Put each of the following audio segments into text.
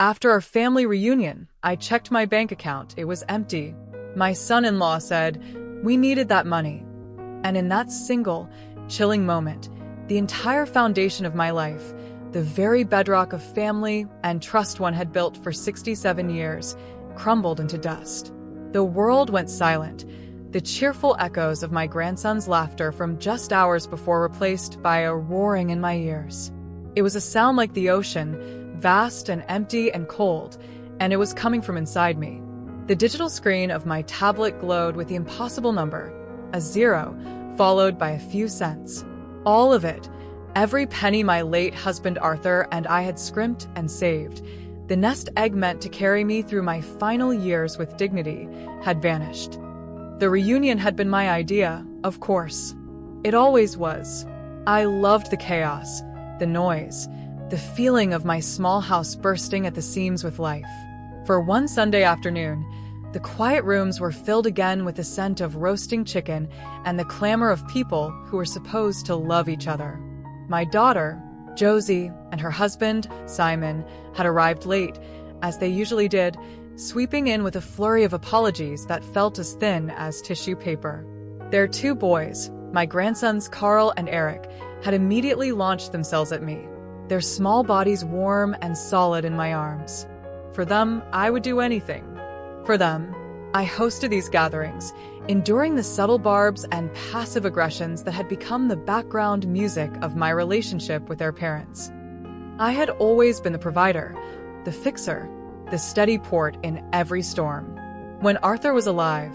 After our family reunion, I checked my bank account. It was empty. My son-in-law said, we needed that money. And in that single, chilling moment, the entire foundation of my life, the very bedrock of family and trust one had built for 67 years, crumbled into dust. The world went silent. The cheerful echoes of my grandson's laughter from just hours before replaced by a roaring in my ears. It was a sound like the ocean, vast and empty and cold, and it was coming from inside me. The digital screen of my tablet glowed with the impossible number, a 0, followed by a few cents. All of it, every penny my late husband Arthur and I had scrimped and saved, the nest egg meant to carry me through my final years with dignity, had vanished. The reunion had been my idea, of course. It always was. I loved the chaos, the noise, the feeling of my small house bursting at the seams with life. For one Sunday afternoon, the quiet rooms were filled again with the scent of roasting chicken and the clamor of people who were supposed to love each other. My daughter, Josie, and her husband, Simon, had arrived late, as they usually did, sweeping in with a flurry of apologies that felt as thin as tissue paper. Their 2 boys, my grandsons Carl and Eric, had immediately launched themselves at me, their small bodies warm and solid in my arms. For them, I would do anything. For them, I hosted these gatherings, enduring the subtle barbs and passive aggressions that had become the background music of my relationship with their parents. I had always been the provider, the fixer, the steady port in every storm. When Arthur was alive,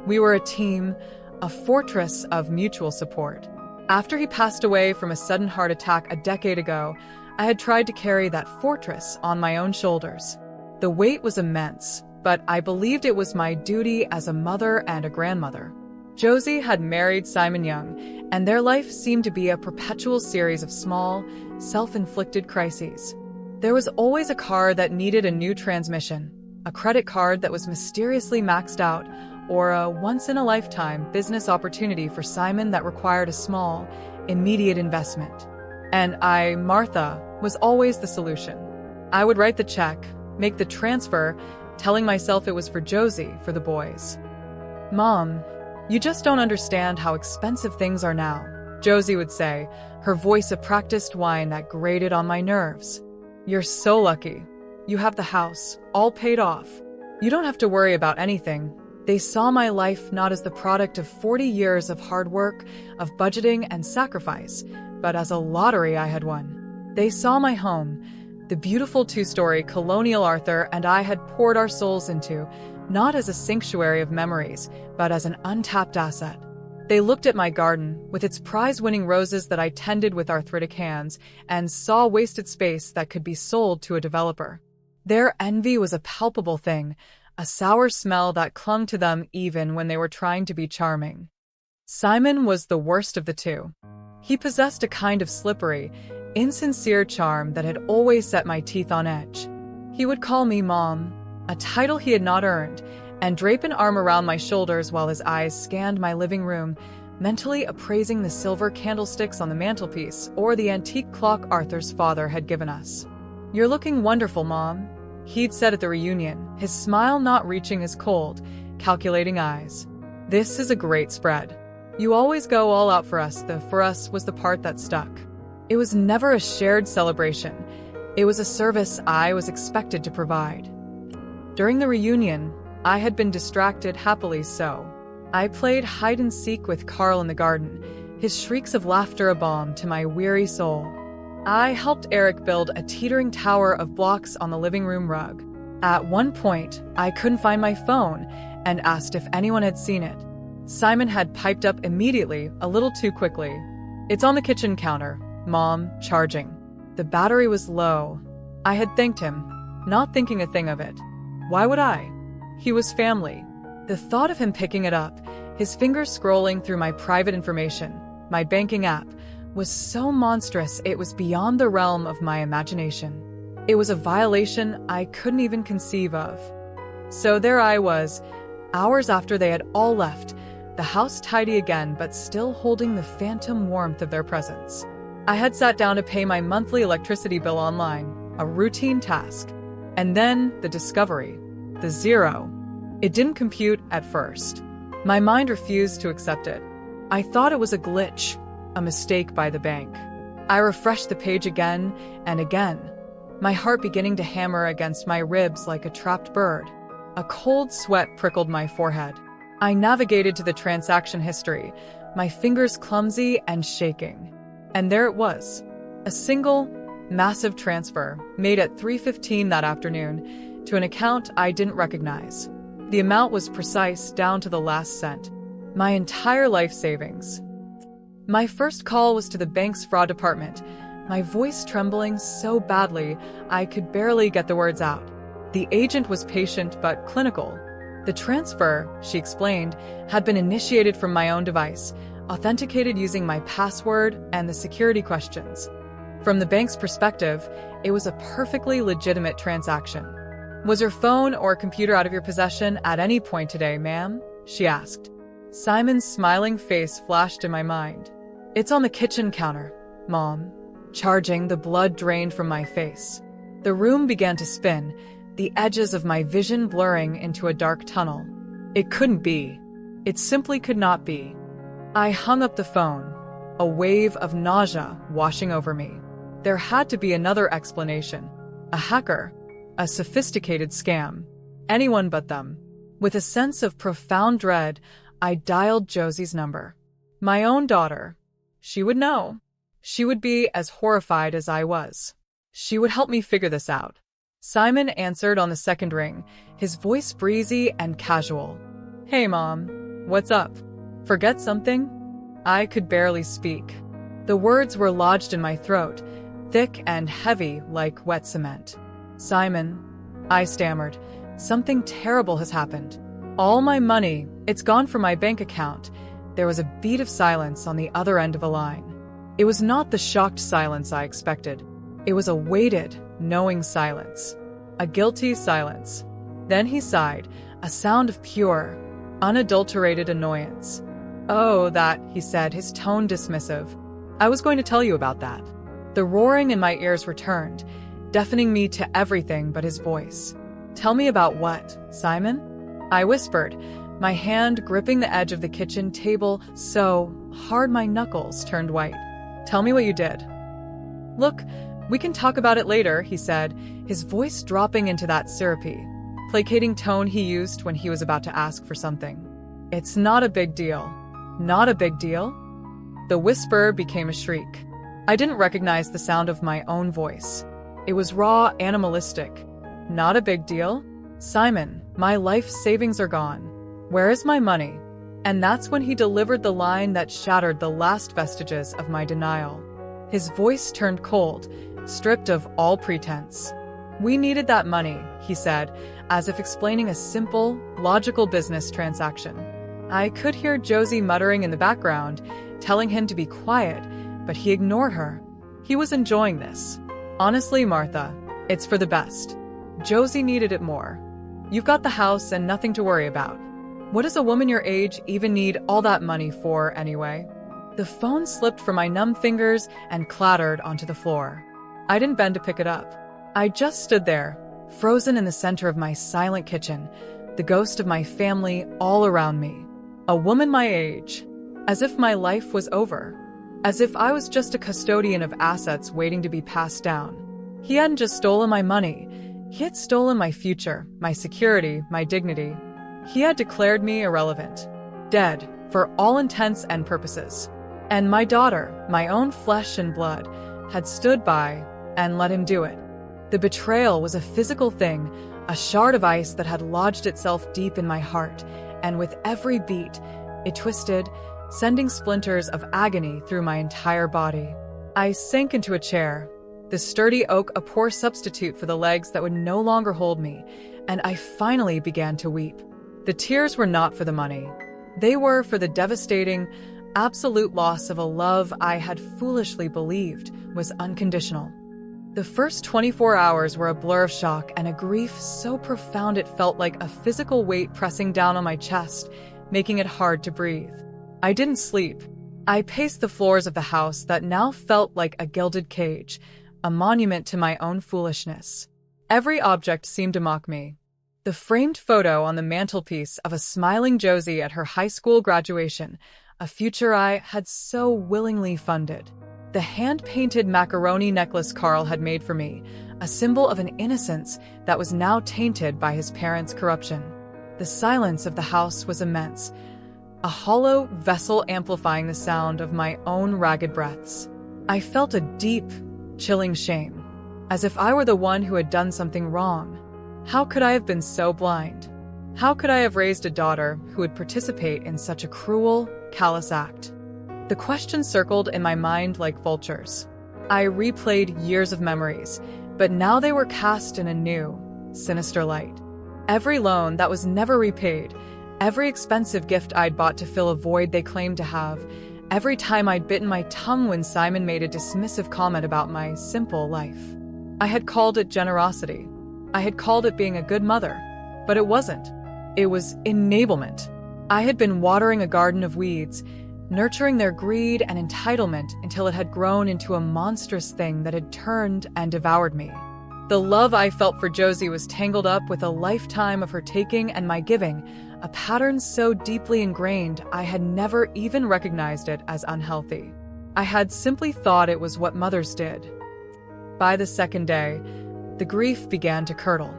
we were a team, a fortress of mutual support. After he passed away from a sudden heart attack a decade ago, I had tried to carry that fortress on my own shoulders. The weight was immense, but I believed it was my duty as a mother and a grandmother. Josie had married Simon Young, and their life seemed to be a perpetual series of small, self-inflicted crises. There was always a car that needed a new transmission, a credit card that was mysteriously maxed out, or a once-in-a-lifetime business opportunity for Simon that required a small, immediate investment. And I, Martha, was always the solution. I would write the check, make the transfer, telling myself it was for Josie, for the boys. Mom, you just don't understand how expensive things are now, Josie would say, her voice a practiced whine that grated on my nerves. You're so lucky. You have the house, all paid off. You don't have to worry about anything. They saw my life not as the product of 40 years of hard work, of budgeting and sacrifice, but as a lottery I had won. They saw my home, the beautiful 2-story colonial Arthur and I had poured our souls into, not as a sanctuary of memories, but as an untapped asset. They looked at my garden, with its prize-winning roses that I tended with arthritic hands, and saw wasted space that could be sold to a developer. Their envy was a palpable thing, a sour smell that clung to them even when they were trying to be charming. Simon was the worst of the 2. He possessed a kind of slippery, insincere charm that had always set my teeth on edge. He would call me Mom, a title he had not earned, and drape an arm around my shoulders while his eyes scanned my living room, mentally appraising the silver candlesticks on the mantelpiece or the antique clock Arthur's father had given us. You're looking wonderful, Mom, he'd said at the reunion, his smile not reaching his cold, calculating eyes. This is a great spread. You always go all out for us. The for us was the part that stuck. It was never a shared celebration. It was a service I was expected to provide. During the reunion, I had been distracted, happily so. I played hide-and-seek with Carl in the garden, his shrieks of laughter a balm to my weary soul. I helped Eric build a teetering tower of blocks on the living room rug. At one point, I couldn't find my phone and asked if anyone had seen it. Simon had piped up immediately, a little too quickly. It's on the kitchen counter, Mom, charging. The battery was low. I had thanked him, not thinking a thing of it. Why would I? He was family. The thought of him picking it up, his fingers scrolling through my private information, my banking app, was so monstrous it was beyond the realm of my imagination. It was a violation I couldn't even conceive of. So there I was, hours after they had all left, the house tidy again but still holding the phantom warmth of their presence. I had sat down to pay my monthly electricity bill online, a routine task. And then the discovery, the zero. It didn't compute at first. My mind refused to accept it. I thought it was a glitch, a mistake by the bank. I refreshed the page again and again, my heart beginning to hammer against my ribs like a trapped bird. A cold sweat prickled my forehead. I navigated to the transaction history, my fingers clumsy and shaking. And there it was, a single, massive transfer made at 3:15 that afternoon to an account I didn't recognize. The amount was precise down to the last cent. My entire life savings. My first call was to the bank's fraud department, my voice trembling so badly I could barely get the words out. The agent was patient but clinical. The transfer, she explained, had been initiated from my own device, authenticated using my password and the security questions. From the bank's perspective, it was a perfectly legitimate transaction. "Was your phone or computer out of your possession at any point today, ma'am?" she asked. Simon's smiling face flashed in my mind. "It's on the kitchen counter, Mom." Charging, the blood drained from my face. The room began to spin, the edges of my vision blurring into a dark tunnel. It couldn't be. It simply could not be. I hung up the phone, a wave of nausea washing over me. There had to be another explanation. A hacker, a sophisticated scam. Anyone but them. With a sense of profound dread, I dialed Josie's number. My own daughter. She would know. She would be as horrified as I was. She would help me figure this out. Simon answered on the second ring, his voice breezy and casual. "Hey, Mom. What's up? Forget something?" I could barely speak. The words were lodged in my throat, thick and heavy like wet cement. "Simon," I stammered, "something terrible has happened. All my money, it's gone from my bank account." There was a beat of silence on the other end of a line. It was not the shocked silence I expected. It was a weighted, knowing silence. A guilty silence. Then he sighed, a sound of pure, unadulterated annoyance. "Oh, that," he said, his tone dismissive. "I was going to tell you about that." The roaring in my ears returned, deafening me to everything but his voice. "Tell me about what, Simon?" I whispered, my hand gripping the edge of the kitchen table so hard my knuckles turned white. "Tell me what you did." "Look, we can talk about it later," he said, his voice dropping into that syrupy, placating tone he used when he was about to ask for something. "It's not a big deal." "Not a big deal?" The whisper became a shriek. I didn't recognize the sound of my own voice. It was raw, animalistic. "Not a big deal? Simon, my life savings are gone. Where is my money?" And that's when he delivered the line that shattered the last vestiges of my denial. His voice turned cold, stripped of all pretense. "We needed that money," he said, as if explaining a simple, logical business transaction. I could hear Josie muttering in the background, telling him to be quiet, but he ignored her. He was enjoying this. "Honestly, Martha, it's for the best. Josie needed it more. You've got the house and nothing to worry about. What does a woman your age even need all that money for, anyway?" The phone slipped from my numb fingers and clattered onto the floor. I didn't bend to pick it up. I just stood there, frozen in the center of my silent kitchen, the ghost of my family all around me. A woman my age. As if my life was over. As if I was just a custodian of assets waiting to be passed down. He hadn't just stolen my money. He had stolen my future, my security, my dignity. He had declared me irrelevant. Dead, for all intents and purposes. And my daughter, my own flesh and blood, had stood by and let him do it. The betrayal was a physical thing, a shard of ice that had lodged itself deep in my heart, and with every beat, it twisted, sending splinters of agony through my entire body. I sank into a chair, the sturdy oak a poor substitute for the legs that would no longer hold me, and I finally began to weep. The tears were not for the money. They were for the devastating, absolute loss of a love I had foolishly believed was unconditional. The first 24 hours were a blur of shock and a grief so profound it felt like a physical weight pressing down on my chest, making it hard to breathe. I didn't sleep. I paced the floors of the house that now felt like a gilded cage, a monument to my own foolishness. Every object seemed to mock me. The framed photo on the mantelpiece of a smiling Josie at her high school graduation, a future I had so willingly funded. The hand-painted macaroni necklace Carl had made for me, a symbol of an innocence that was now tainted by his parents' corruption. The silence of the house was immense, a hollow vessel amplifying the sound of my own ragged breaths. I felt a deep, chilling shame, as if I were the one who had done something wrong. How could I have been so blind? How could I have raised a daughter who would participate in such a cruel, callous act? The questions circled in my mind like vultures. I replayed years of memories, but now they were cast in a new, sinister light. Every loan that was never repaid, every expensive gift I'd bought to fill a void they claimed to have, every time I'd bitten my tongue when Simon made a dismissive comment about my simple life. I had called it generosity. I had called it being a good mother, but it wasn't. It was enablement. I had been watering a garden of weeds, nurturing their greed and entitlement until it had grown into a monstrous thing that had turned and devoured me. The love I felt for Josie was tangled up with a lifetime of her taking and my giving, a pattern so deeply ingrained I had never even recognized it as unhealthy. I had simply thought it was what mothers did. By the second day, the grief began to curdle.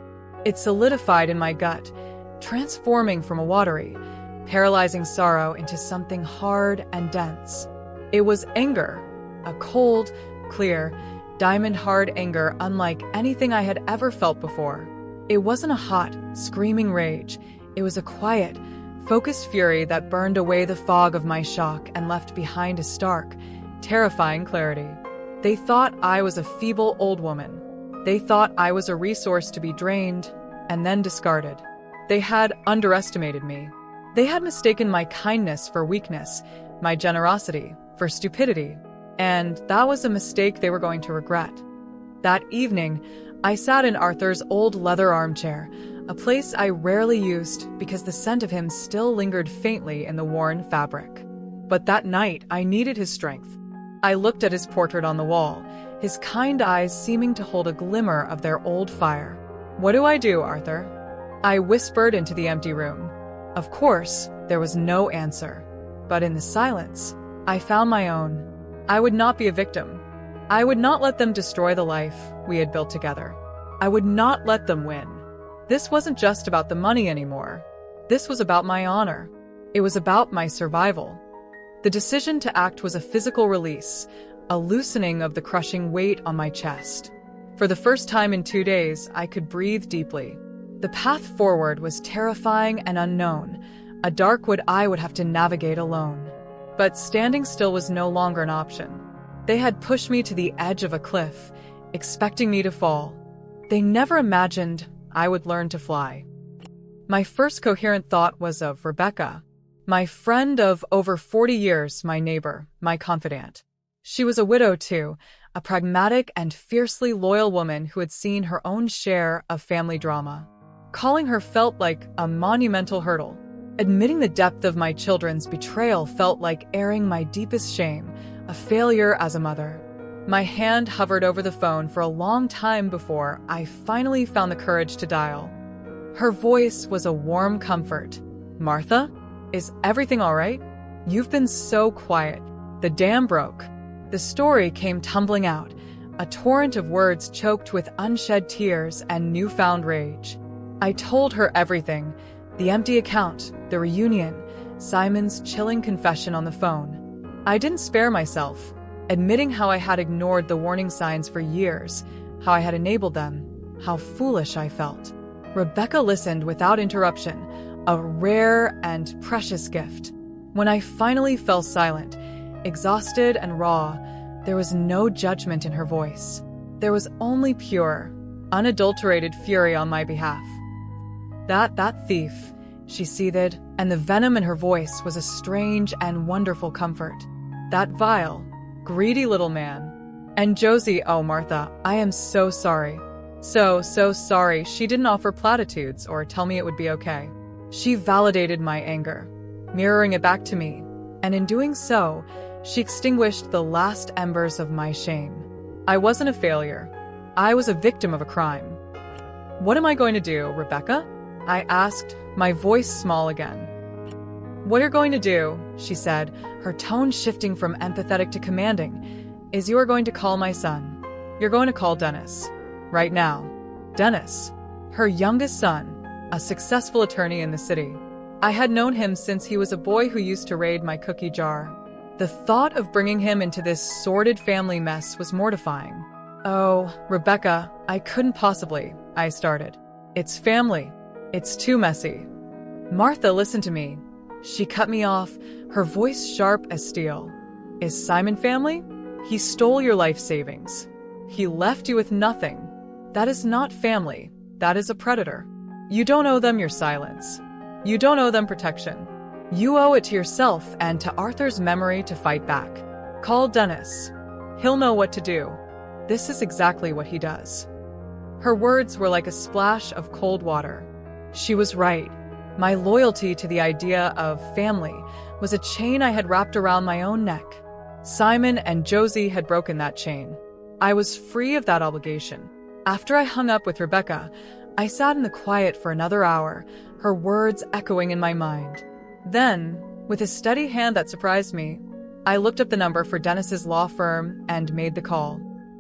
It solidified in my gut, transforming from a watery, paralyzing sorrow into something hard and dense. It was anger, a cold, clear, diamond-hard anger unlike anything I had ever felt before. It wasn't a hot, screaming rage. It was a quiet, focused fury that burned away the fog of my shock and left behind a stark, terrifying clarity. They thought I was a feeble old woman. They thought I was a resource to be drained and then discarded. They had underestimated me. They had mistaken my kindness for weakness, my generosity for stupidity, and that was a mistake they were going to regret. That evening, I sat in Arthur's old leather armchair, a place I rarely used because the scent of him still lingered faintly in the worn fabric. But that night, I needed his strength. I looked at his portrait on the wall, his kind eyes seeming to hold a glimmer of their old fire. "What do I do, Arthur?" I whispered into the empty room. Of course, there was no answer. But in the silence, I found my own. I would not be a victim. I would not let them destroy the life we had built together. I would not let them win. This wasn't just about the money anymore. This was about my honor. It was about my survival. The decision to act was a physical release, a loosening of the crushing weight on my chest. For the first time in 2 days, I could breathe deeply. The path forward was terrifying and unknown, a dark wood I would have to navigate alone. But standing still was no longer an option. They had pushed me to the edge of a cliff, expecting me to fall. They never imagined I would learn to fly. My first coherent thought was of Rebecca, my friend of over 40 years, my neighbor, my confidant. She was a widow too, a pragmatic and fiercely loyal woman who had seen her own share of family drama. Calling her felt like a monumental hurdle. Admitting the depth of my children's betrayal felt like airing my deepest shame, a failure as a mother. My hand hovered over the phone for a long time before I finally found the courage to dial. Her voice was a warm comfort. "Martha? Is everything all right? You've been so quiet. The dam broke." The story came tumbling out, a torrent of words choked with unshed tears and newfound rage. I told her everything, the empty account, the reunion, Simon's chilling confession on the phone. I didn't spare myself, admitting how I had ignored the warning signs for years, how I had enabled them, how foolish I felt. Rebecca listened without interruption, a rare and precious gift. When I finally fell silent, exhausted and raw, there was no judgment in her voice. There was only pure, unadulterated fury on my behalf. That thief, she seethed, and the venom in her voice was a strange and wonderful comfort. That vile, greedy little man. And Josie, oh Martha, I am so sorry. So sorry she didn't offer platitudes or tell me it would be okay. She validated my anger, mirroring it back to me, and in doing so, she extinguished the last embers of my shame. I wasn't a failure. I was a victim of a crime. What am I going to do, Rebecca? I asked, my voice small again. What you're going to do, she said, her tone shifting from empathetic to commanding, is you are going to call my son. You're going to call Dennis. Right now. Dennis, her youngest son, a successful attorney in the city. I had known him since he was a boy who used to raid my cookie jar. The thought of bringing him into this sordid family mess was mortifying. Oh, Rebecca, I couldn't possibly, I started. It's family. It's too messy. Martha, listen to me. She cut me off, her voice sharp as steel. Is Simon family? He stole your life savings. He left you with nothing. That is not family. That is a predator. You don't owe them your silence. You don't owe them protection. You owe it to yourself and to Arthur's memory to fight back. Call Dennis. He'll know what to do. This is exactly what he does. Her words were like a splash of cold water. She was right. My loyalty to the idea of family was a chain I had wrapped around my own neck. Simon and Josie had broken that chain. I was free of that obligation. After I hung up with Rebecca, I sat in the quiet for another hour, her words echoing in my mind. Then, with a steady hand that surprised me, I looked up the number for Dennis's law firm and made the call.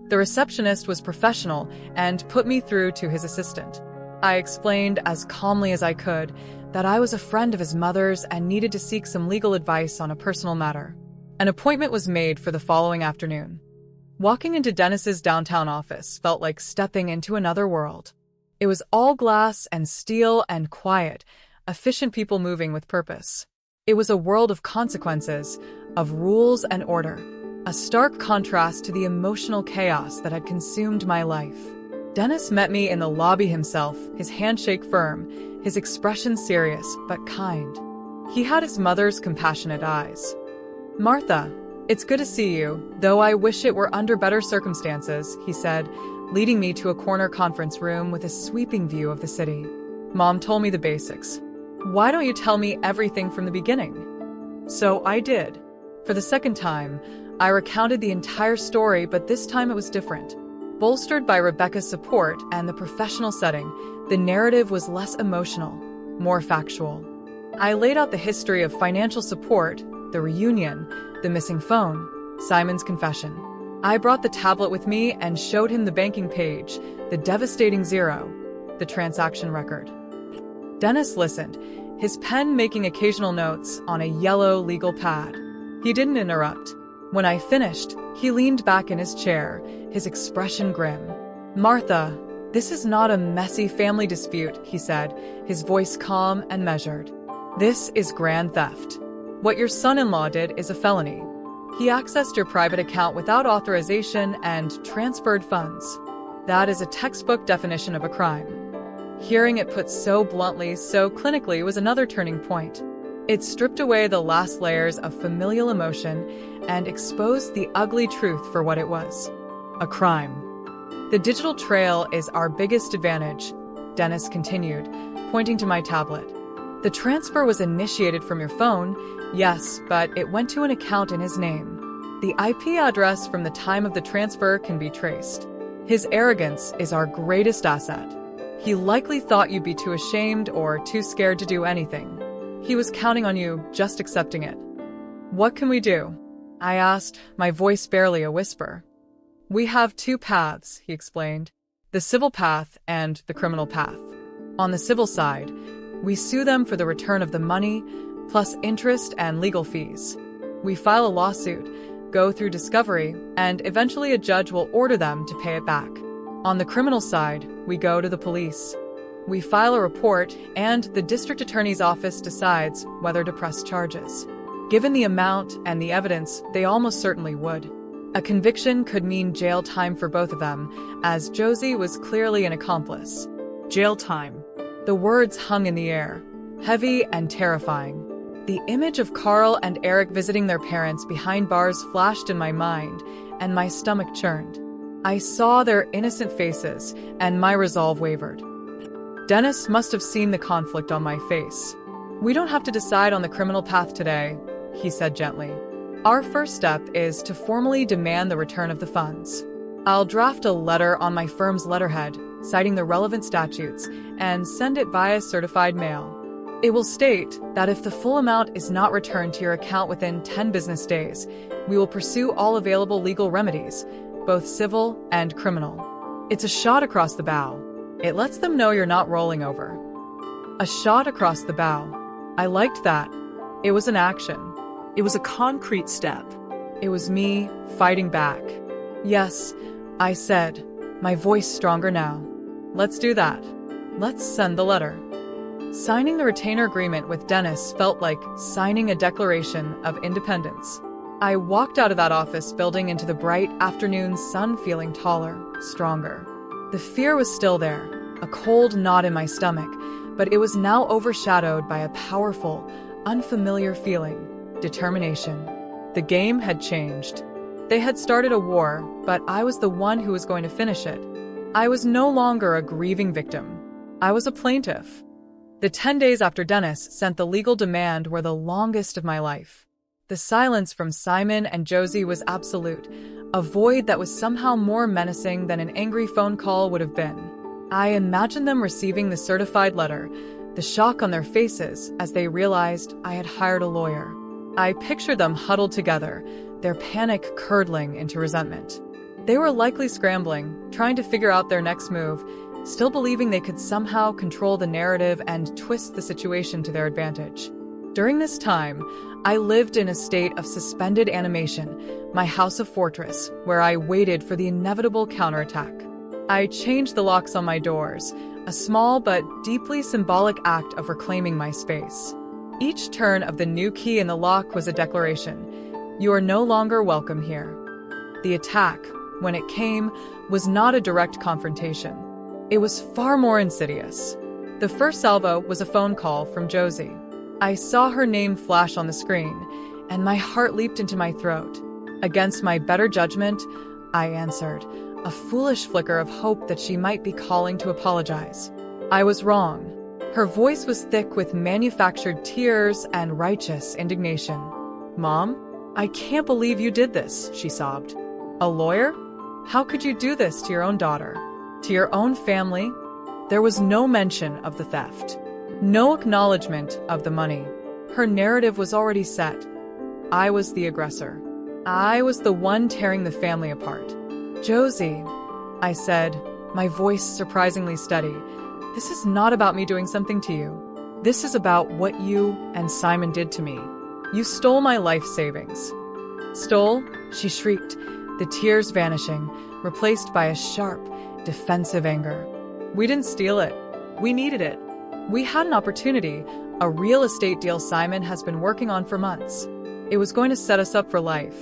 The receptionist was professional and put me through to his assistant. I explained as calmly as I could that I was a friend of his mother's and needed to seek some legal advice on a personal matter. An appointment was made for the following afternoon. Walking into Dennis's downtown office felt like stepping into another world. It was all glass and steel and quiet, efficient people moving with purpose. It was a world of consequences, of rules and order, a stark contrast to the emotional chaos that had consumed my life. Dennis met me in the lobby himself, his handshake firm, his expression serious but kind. He had his mother's compassionate eyes. Martha, it's good to see you, though I wish it were under better circumstances, he said, leading me to a corner conference room with a sweeping view of the city. Mom told me the basics. Why don't you tell me everything from the beginning? So I did. For the second time, I recounted the entire story, but this time it was different. Bolstered by Rebecca's support and the professional setting, the narrative was less emotional, more factual. I laid out the history of financial support, the reunion, the missing phone, Simon's confession. I brought the tablet with me and showed him the banking page, the devastating zero, the transaction record. Dennis listened, his pen making occasional notes on a yellow legal pad. He didn't interrupt. When I finished, he leaned back in his chair, his expression grim. Martha, this is not a messy family dispute, he said, his voice calm and measured. This is grand theft. What your son-in-law did is a felony. He accessed your private account without authorization and transferred funds. That is a textbook definition of a crime. Hearing it put so bluntly, so clinically, was another turning point. It stripped away the last layers of familial emotion and exposed the ugly truth for what it was. A crime. The digital trail is our biggest advantage, Dennis continued, pointing to my tablet. The transfer was initiated from your phone, yes, but it went to an account in his name. The IP address from the time of the transfer can be traced. His arrogance is our greatest asset. He likely thought you'd be too ashamed or too scared to do anything. He was counting on you just accepting it. What can we do? I asked, my voice barely a whisper. We have two paths, he explained, the civil path and the criminal path. On the civil side, we sue them for the return of the money, plus interest and legal fees. We file a lawsuit, go through discovery, and eventually a judge will order them to pay it back. On the criminal side, we go to the police. We file a report, and the district attorney's office decides whether to press charges. Given the amount and the evidence, they almost certainly would. A conviction could mean jail time for both of them, as Josie was clearly an accomplice. Jail time. The words hung in the air, heavy and terrifying. The image of Carl and Eric visiting their parents behind bars flashed in my mind, and my stomach churned. I saw their innocent faces, and my resolve wavered. Dennis must have seen the conflict on my face. We don't have to decide on the criminal path today, he said gently. Our first step is to formally demand the return of the funds. I'll draft a letter on my firm's letterhead, citing the relevant statutes, and send it via certified mail. It will state that if the full amount is not returned to your account within 10 business days, we will pursue all available legal remedies, both civil and criminal. It's a shot across the bow. It lets them know you're not rolling over. A shot across the bow. I liked that. It was an action. It was a concrete step. It was me fighting back. Yes, I said, my voice stronger now. Let's do that. Let's send the letter. Signing the retainer agreement with Dennis felt like signing a declaration of independence. I walked out of that office building into the bright afternoon sun feeling taller, stronger. The fear was still there, a cold knot in my stomach, but it was now overshadowed by a powerful, unfamiliar feeling, determination. The game had changed. They had started a war, but I was the one who was going to finish it. I was no longer a grieving victim. I was a plaintiff. The 10 days after Dennis sent the legal demand were the longest of my life. The silence from Simon and Josie was absolute, a void that was somehow more menacing than an angry phone call would have been. I imagined them receiving the certified letter, the shock on their faces as they realized I had hired a lawyer. I pictured them huddled together, their panic curdling into resentment. They were likely scrambling, trying to figure out their next move, still believing they could somehow control the narrative and twist the situation to their advantage. During this time, I lived in a state of suspended animation, my house of fortress, where I waited for the inevitable counterattack. I changed the locks on my doors, a small but deeply symbolic act of reclaiming my space. Each turn of the new key in the lock was a declaration. You are no longer welcome here. The attack, when it came, was not a direct confrontation. It was far more insidious. The first salvo was a phone call from Josie. I saw her name flash on the screen, and my heart leaped into my throat. Against my better judgment, I answered, a foolish flicker of hope that she might be calling to apologize. I was wrong. Her voice was thick with manufactured tears and righteous indignation. Mom, I can't believe you did this, she sobbed. A lawyer? How could you do this to your own daughter? To your own family? There was no mention of the theft. No acknowledgement of the money. Her narrative was already set. I was the aggressor. I was the one tearing the family apart. Josie, I said, my voice surprisingly steady, this is not about me doing something to you. This is about what you and Simon did to me. You stole my life savings. Stole? She shrieked, the tears vanishing, replaced by a sharp, defensive anger. We didn't steal it. We needed it. We had an opportunity, a real estate deal Simon has been working on for months. It was going to set us up for life.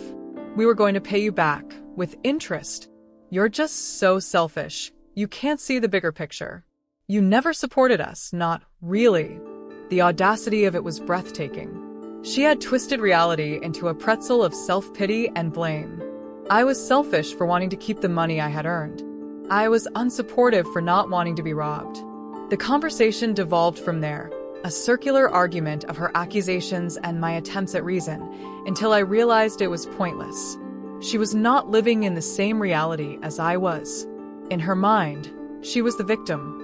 We were going to pay you back, with interest. You're just so selfish. You can't see the bigger picture. You never supported us, not really. The audacity of it was breathtaking. She had twisted reality into a pretzel of self-pity and blame. I was selfish for wanting to keep the money I had earned. I was unsupportive for not wanting to be robbed. The conversation devolved from there, a circular argument of her accusations and my attempts at reason, until I realized it was pointless. She was not living in the same reality as I was. In her mind, she was the victim.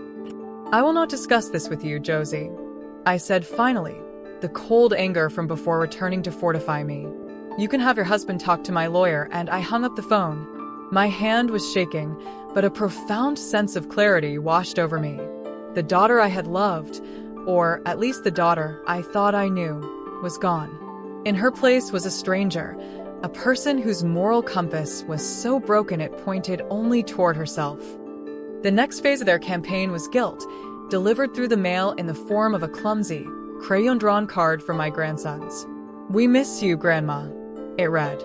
I will not discuss this with you, Josie, I said finally, the cold anger from before returning to fortify me. You can have your husband talk to my lawyer, and I hung up the phone. My hand was shaking, but a profound sense of clarity washed over me. The daughter I had loved, or at least the daughter I thought I knew, was gone. In her place was a stranger, a person whose moral compass was so broken it pointed only toward herself. The next phase of their campaign was guilt, delivered through the mail in the form of a clumsy, crayon-drawn card for my grandsons. We miss you, Grandma, it read.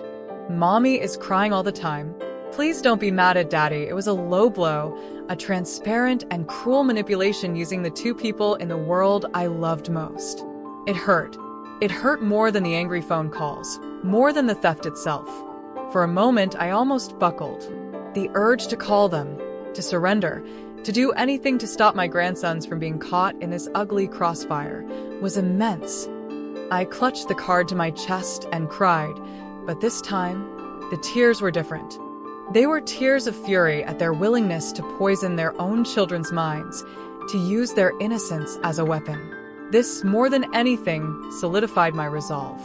Mommy is crying all the time. Please don't be mad at Daddy. It was a low blow, a transparent and cruel manipulation using the two people in the world I loved most. It hurt. It hurt more than the angry phone calls, more than the theft itself. For a moment, I almost buckled. The urge to call them, to surrender, to do anything to stop my grandsons from being caught in this ugly crossfire, was immense. I clutched the card to my chest and cried, but this time, the tears were different. They were tears of fury at their willingness to poison their own children's minds, to use their innocence as a weapon. This, more than anything, solidified my resolve.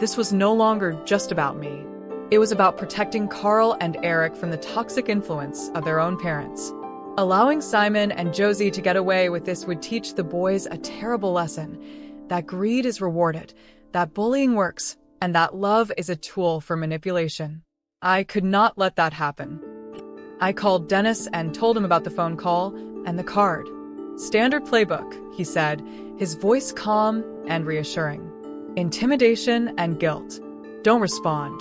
This was no longer just about me. It was about protecting Carl and Eric from the toxic influence of their own parents. Allowing Simon and Josie to get away with this would teach the boys a terrible lesson: that greed is rewarded, that bullying works, and that love is a tool for manipulation. I could not let that happen. I called Dennis and told him about the phone call and the card. "Standard playbook," he said, his voice calm and reassuring. "Intimidation and guilt. Don't respond.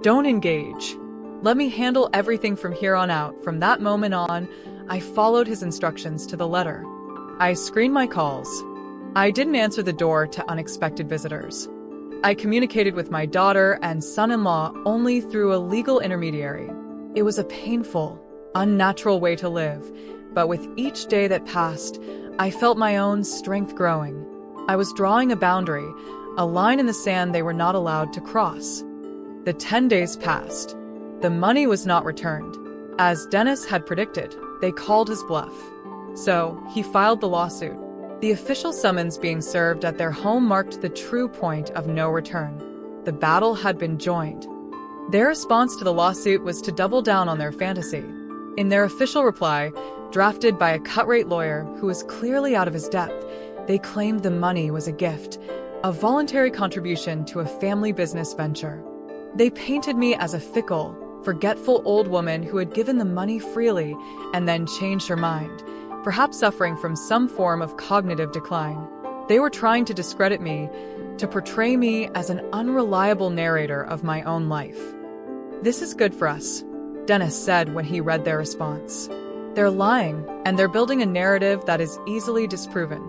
Don't engage. Let me handle everything from here on out." From that moment on, I followed his instructions to the letter. I screened my calls. I didn't answer the door to unexpected visitors. I communicated with my daughter and son-in-law only through a legal intermediary. It was a painful, unnatural way to live, but with each day that passed, I felt my own strength growing. I was drawing a boundary, a line in the sand they were not allowed to cross. The 10 days passed. The money was not returned. As Dennis had predicted, they called his bluff. So, he filed the lawsuit. The official summons being served at their home marked the true point of no return. The battle had been joined. Their response to the lawsuit was to double down on their fantasy. In their official reply, drafted by a cut-rate lawyer who was clearly out of his depth, they claimed the money was a gift, a voluntary contribution to a family business venture. They painted me as a fickle, forgetful old woman who had given the money freely and then changed her mind, perhaps suffering from some form of cognitive decline. They were trying to discredit me, to portray me as an unreliable narrator of my own life. "This is good for us," Dennis said when he read their response. "They're lying, and they're building a narrative that is easily disproven.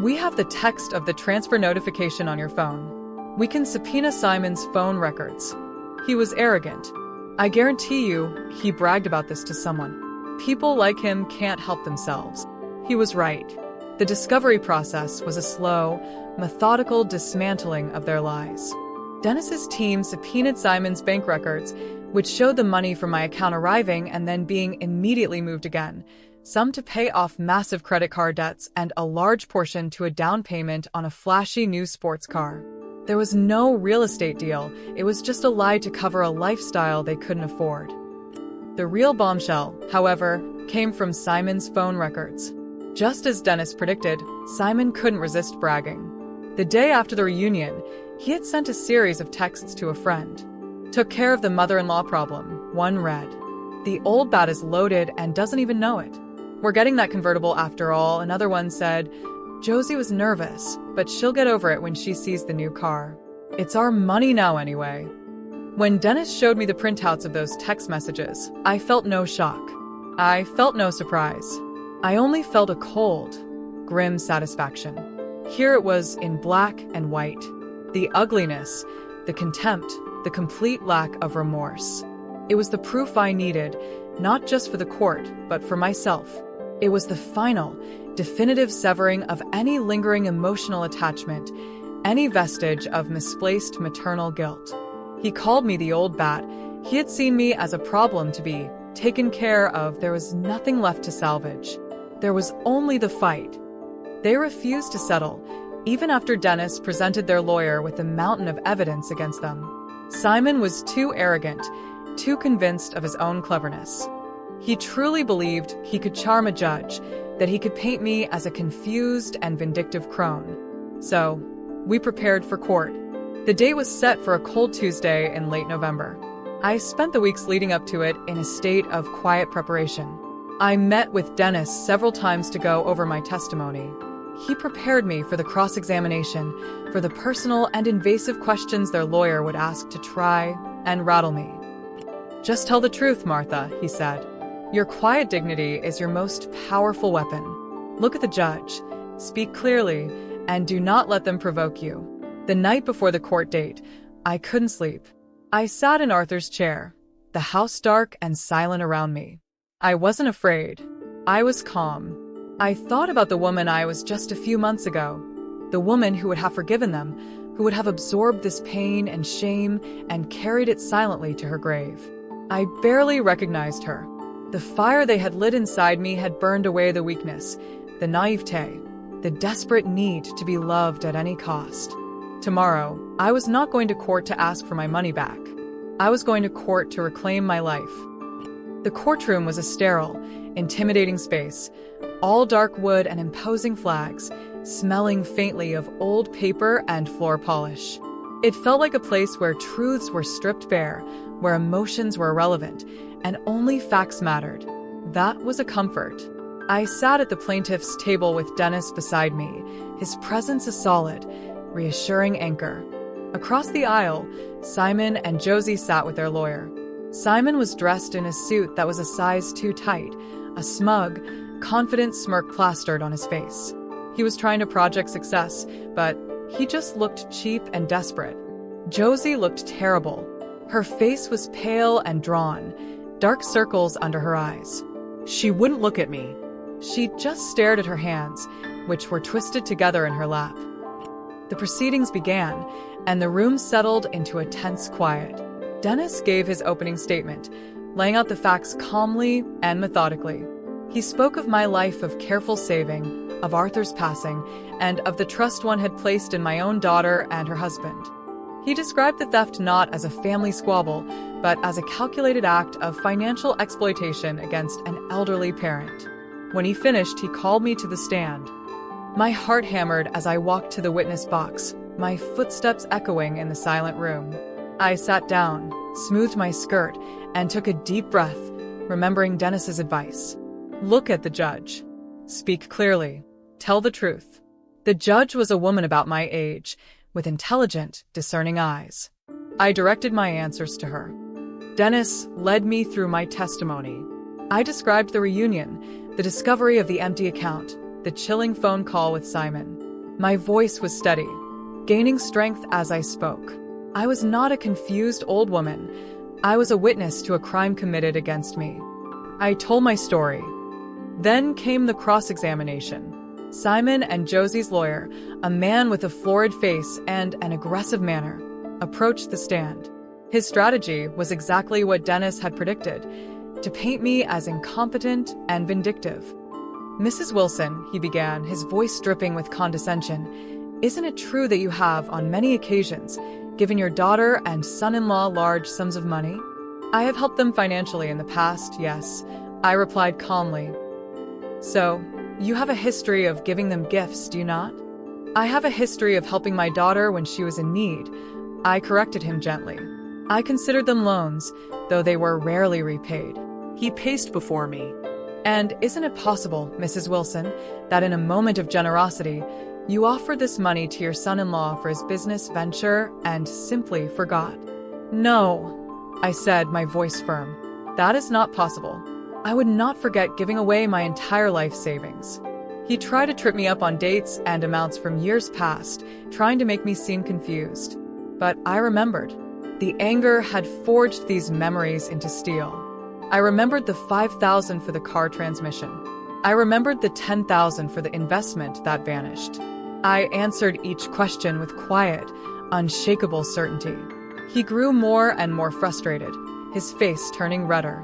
We have the text of the transfer notification on your phone. We can subpoena Simon's phone records. He was arrogant. I guarantee you, he bragged about this to someone. People like him can't help themselves." He was right. The discovery process was a slow, methodical dismantling of their lies. Dennis's team subpoenaed Simon's bank records, which showed the money from my account arriving and then being immediately moved again, some to pay off massive credit card debts and a large portion to a down payment on a flashy new sports car. There was no real estate deal. It was just a lie to cover a lifestyle they couldn't afford. The real bombshell, however, came from Simon's phone records. Just as Dennis predicted, Simon couldn't resist bragging. The day after the reunion, he had sent a series of texts to a friend. "Took care of the mother-in-law problem," one read. "The old bat is loaded and doesn't even know it. We're getting that convertible after all," another one said. "Josie was nervous, but she'll get over it when she sees the new car. It's our money now anyway." When Dennis showed me the printouts of those text messages, I felt no shock. I felt no surprise. I only felt a cold, grim satisfaction. Here it was in black and white. The ugliness, the contempt, the complete lack of remorse. It was the proof I needed, not just for the court, but for myself. It was the final, definitive severing of any lingering emotional attachment, any vestige of misplaced maternal guilt. He called me the old bat. He had seen me as a problem to be taken care of. There was nothing left to salvage. There was only the fight. They refused to settle, even after Dennis presented their lawyer with a mountain of evidence against them. Simon was too arrogant, too convinced of his own cleverness. He truly believed he could charm a judge, that he could paint me as a confused and vindictive crone. So, we prepared for court. The date was set for a cold Tuesday in late November. I spent the weeks leading up to it in a state of quiet preparation. I met with Dennis several times to go over my testimony. He prepared me for the cross-examination, for the personal and invasive questions their lawyer would ask to try and rattle me. "Just tell the truth, Martha," he said. "Your quiet dignity is your most powerful weapon. Look at the judge, speak clearly, and do not let them provoke you." The night before the court date, I couldn't sleep. I sat in Arthur's chair, the house dark and silent around me. I wasn't afraid. I was calm. I thought about the woman I was just a few months ago, the woman who would have forgiven them, who would have absorbed this pain and shame and carried it silently to her grave. I barely recognized her. The fire they had lit inside me had burned away the weakness, the naivete, the desperate need to be loved at any cost. Tomorrow, I was not going to court to ask for my money back. I was going to court to reclaim my life. The courtroom was a sterile, intimidating space, all dark wood and imposing flags, smelling faintly of old paper and floor polish. It felt like a place where truths were stripped bare, where emotions were irrelevant, and only facts mattered. That was a comfort. I sat at the plaintiff's table with Dennis beside me, his presence a solid, reassuring anchor. Across the aisle, Simon and Josie sat with their lawyer. Simon was dressed in a suit that was a size too tight, a smug, confident smirk plastered on his face. He was trying to project success, but he just looked cheap and desperate. Josie looked terrible. Her face was pale and drawn, dark circles under her eyes. She wouldn't look at me. She just stared at her hands, which were twisted together in her lap. The proceedings began, and the room settled into a tense quiet. Dennis gave his opening statement, laying out the facts calmly and methodically. He spoke of my life of careful saving, of Arthur's passing, and of the trust one had placed in my own daughter and her husband. He described the theft not as a family squabble, but as a calculated act of financial exploitation against an elderly parent. When he finished, he called me to the stand. My heart hammered as I walked to the witness box, my footsteps echoing in the silent room. I sat down, smoothed my skirt, and took a deep breath, remembering Dennis's advice. Look at the judge. Speak clearly. Tell the truth. The judge was a woman about my age, with intelligent, discerning eyes. I directed my answers to her. Dennis led me through my testimony. I described the reunion, the discovery of the empty account, the chilling phone call with Simon. My voice was steady, gaining strength as I spoke. I was not a confused old woman. I was a witness to a crime committed against me. I told my story. Then came the cross-examination. Simon and Josie's lawyer, a man with a florid face and an aggressive manner, approached the stand. His strategy was exactly what Dennis had predicted, to paint me as incompetent and vindictive. Mrs. Wilson, he began, his voice dripping with condescension, isn't it true that you have, on many occasions, given your daughter and son-in-law large sums of money? I have helped them financially in the past, yes, I replied calmly. So, you have a history of giving them gifts, do you not? I have a history of helping my daughter when she was in need. I corrected him gently. I considered them loans, though they were rarely repaid. He paced before me. And isn't it possible, Mrs. Wilson, that in a moment of generosity, you offered this money to your son-in-law for his business venture and simply forgot? No, I said, my voice firm. That is not possible. I would not forget giving away my entire life savings. He tried to trip me up on dates and amounts from years past, trying to make me seem confused. But I remembered. The anger had forged these memories into steel. I remembered the $5,000 for the car transmission. I remembered the $10,000 for the investment that vanished. I answered each question with quiet, unshakable certainty. He grew more and more frustrated, his face turning redder.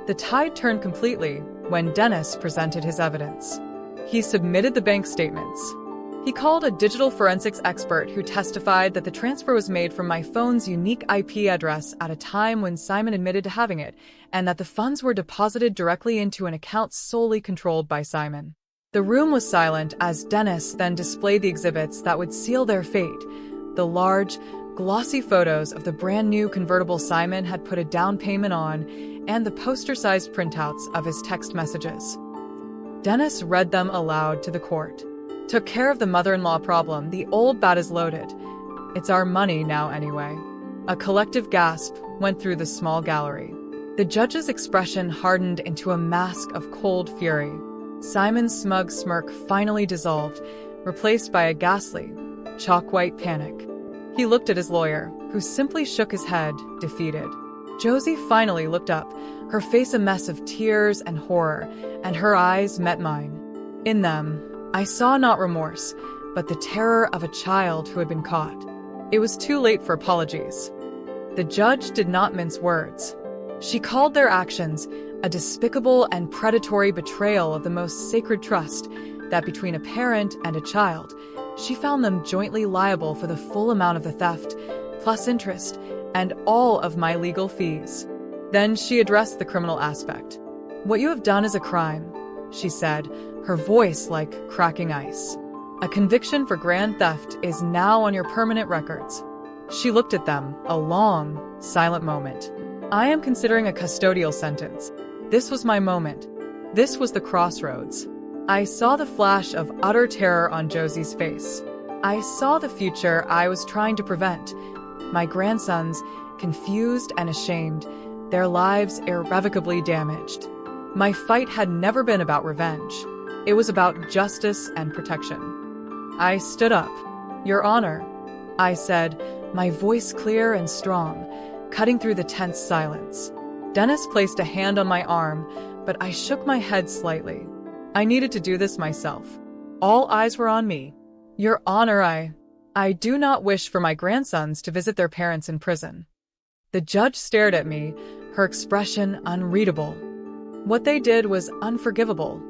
The tide turned completely when Dennis presented his evidence. He submitted the bank statements. He called a digital forensics expert who testified that the transfer was made from my phone's unique IP address at a time when Simon admitted to having it, and that the funds were deposited directly into an account solely controlled by Simon. The room was silent as Dennis then displayed the exhibits that would seal their fate, the large, glossy photos of the brand-new convertible Simon had put a down payment on, and the poster-sized printouts of his text messages. Dennis read them aloud to the court. Took care of the mother-in-law problem, the old bat is loaded. It's our money now anyway. A collective gasp went through the small gallery. The judge's expression hardened into a mask of cold fury. Simon's smug smirk finally dissolved, replaced by a ghastly, chalk-white panic. He looked at his lawyer, who simply shook his head, defeated. Josie finally looked up, her face a mess of tears and horror, and her eyes met mine. In them, I saw not remorse, but the terror of a child who had been caught. It was too late for apologies. The judge did not mince words. She called their actions a despicable and predatory betrayal of the most sacred trust that between a parent and a child, she found them jointly liable for the full amount of the theft, plus interest, and all of my legal fees. Then she addressed the criminal aspect. "What you have done is a crime," she said, her voice like cracking ice. "A conviction for grand theft is now on your permanent records." She looked at them, a long, silent moment. "I am considering a custodial sentence." This was my moment. This was the crossroads. I saw the flash of utter terror on Josie's face. I saw the future I was trying to prevent. My grandsons, confused and ashamed, their lives irrevocably damaged. My fight had never been about revenge. It was about justice and protection. I stood up. "Your Honor," I said, my voice clear and strong, cutting through the tense silence. Dennis placed a hand on my arm, but I shook my head slightly. I needed to do this myself. All eyes were on me. "Your Honor, I do not wish for my grandsons to visit their parents in prison." The judge stared at me, her expression unreadable. "What they did was unforgivable,"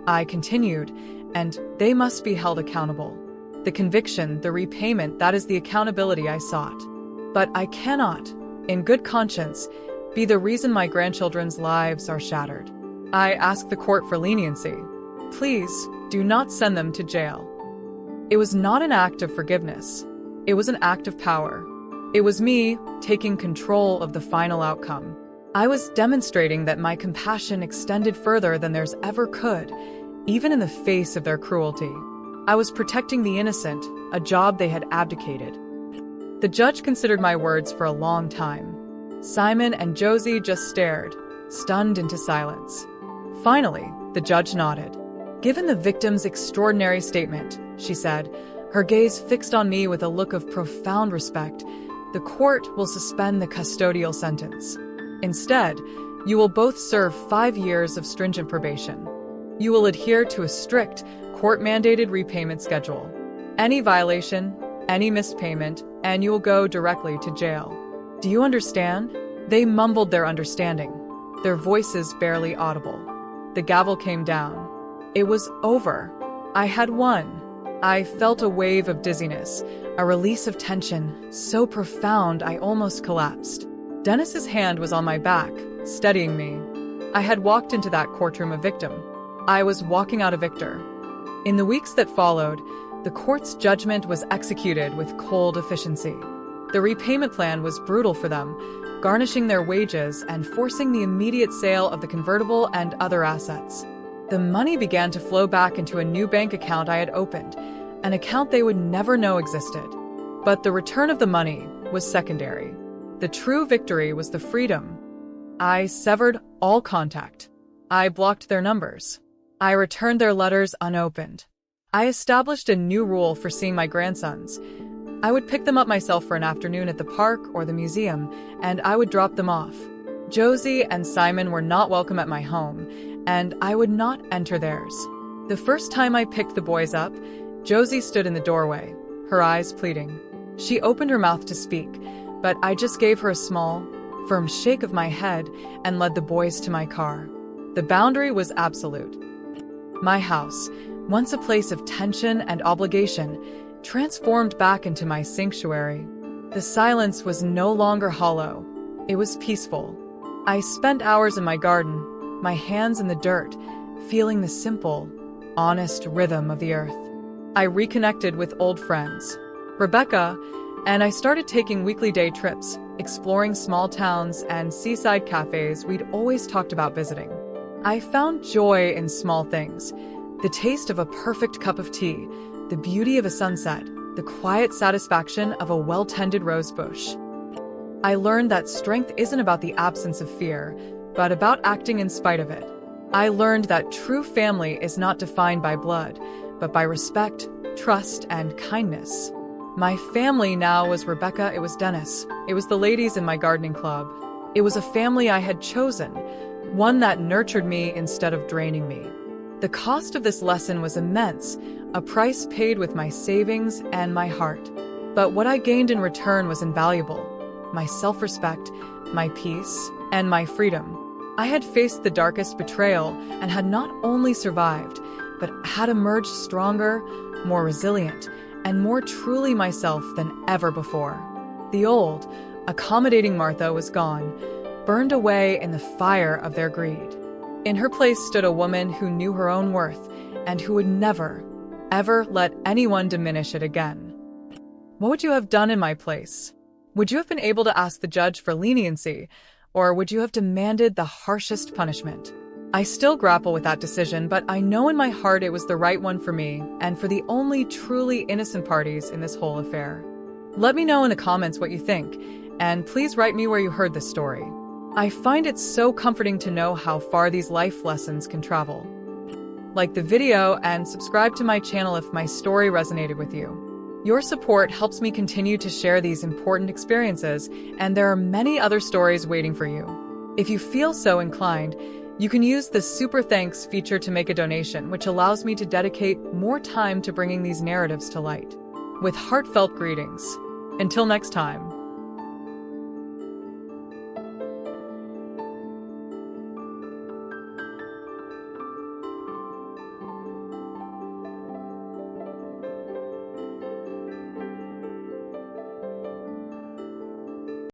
I continued, "and they must be held accountable. The conviction, the repayment, that is the accountability I sought. But I cannot, in good conscience, be the reason my grandchildren's lives are shattered. I ask the court for leniency. Please, do not send them to jail." It was not an act of forgiveness. It was an act of power. It was me taking control of the final outcome. I was demonstrating that my compassion extended further than theirs ever could, even in the face of their cruelty. I was protecting the innocent, a job they had abdicated. The judge considered my words for a long time. Simon and Josie just stared, stunned into silence. Finally, the judge nodded. "Given the victim's extraordinary statement," she said, her gaze fixed on me with a look of profound respect, "the court will suspend the custodial sentence. Instead, you will both serve 5 years of stringent probation. You will adhere to a strict, court-mandated repayment schedule. Any violation, any missed payment, and you will go directly to jail. Do you understand?" They mumbled their understanding, their voices barely audible. The gavel came down. It was over. I had won. I felt a wave of dizziness, a release of tension, so profound I almost collapsed. Dennis's hand was on my back, steadying me. I had walked into that courtroom a victim. I was walking out a victor. In the weeks that followed, the court's judgment was executed with cold efficiency. The repayment plan was brutal for them, garnishing their wages and forcing the immediate sale of the convertible and other assets. The money began to flow back into a new bank account I had opened, an account they would never know existed. But the return of the money was secondary. The true victory was the freedom. I severed all contact. I blocked their numbers. I returned their letters unopened. I established a new rule for seeing my grandsons. I would pick them up myself for an afternoon at the park or the museum, and I would drop them off. Josie and Simon were not welcome at my home, and I would not enter theirs. The first time I picked the boys up, Josie stood in the doorway, her eyes pleading. She opened her mouth to speak, but I just gave her a small, firm shake of my head and led the boys to my car. The boundary was absolute. My house, once a place of tension and obligation, transformed back into my sanctuary. The silence was no longer hollow. It was peaceful. I spent hours in my garden, my hands in the dirt, feeling the simple, honest rhythm of the earth. I reconnected with old friends, Rebecca, and I started taking weekly day trips, exploring small towns and seaside cafes we'd always talked about visiting. I found joy in small things, the taste of a perfect cup of tea, the beauty of a sunset, the quiet satisfaction of a well-tended rose bush. I learned that strength isn't about the absence of fear, but about acting in spite of it. I learned that true family is not defined by blood, but by respect, trust, and kindness. My family now was Rebecca, it was Dennis, it was the ladies in my gardening club. It was a family I had chosen, one that nurtured me instead of draining me. The cost of this lesson was immense, a price paid with my savings and my heart. But what I gained in return was invaluable. My self-respect, my peace, and my freedom. I had faced the darkest betrayal and had not only survived, but had emerged stronger, more resilient, and more truly myself than ever before. The old, accommodating Martha was gone, burned away in the fire of their greed. In her place stood a woman who knew her own worth and who would never, ever let anyone diminish it again. What would you have done in my place? Would you have been able to ask the judge for leniency, or would you have demanded the harshest punishment? I still grapple with that decision, but I know in my heart it was the right one for me and for the only truly innocent parties in this whole affair. Let me know in the comments what you think, and please write me where you heard this story. I find it so comforting to know how far these life lessons can travel. Like the video and subscribe to my channel if my story resonated with you. Your support helps me continue to share these important experiences, and there are many other stories waiting for you. If you feel so inclined, you can use the Super Thanks feature to make a donation, which allows me to dedicate more time to bringing these narratives to light. With heartfelt greetings. Until next time.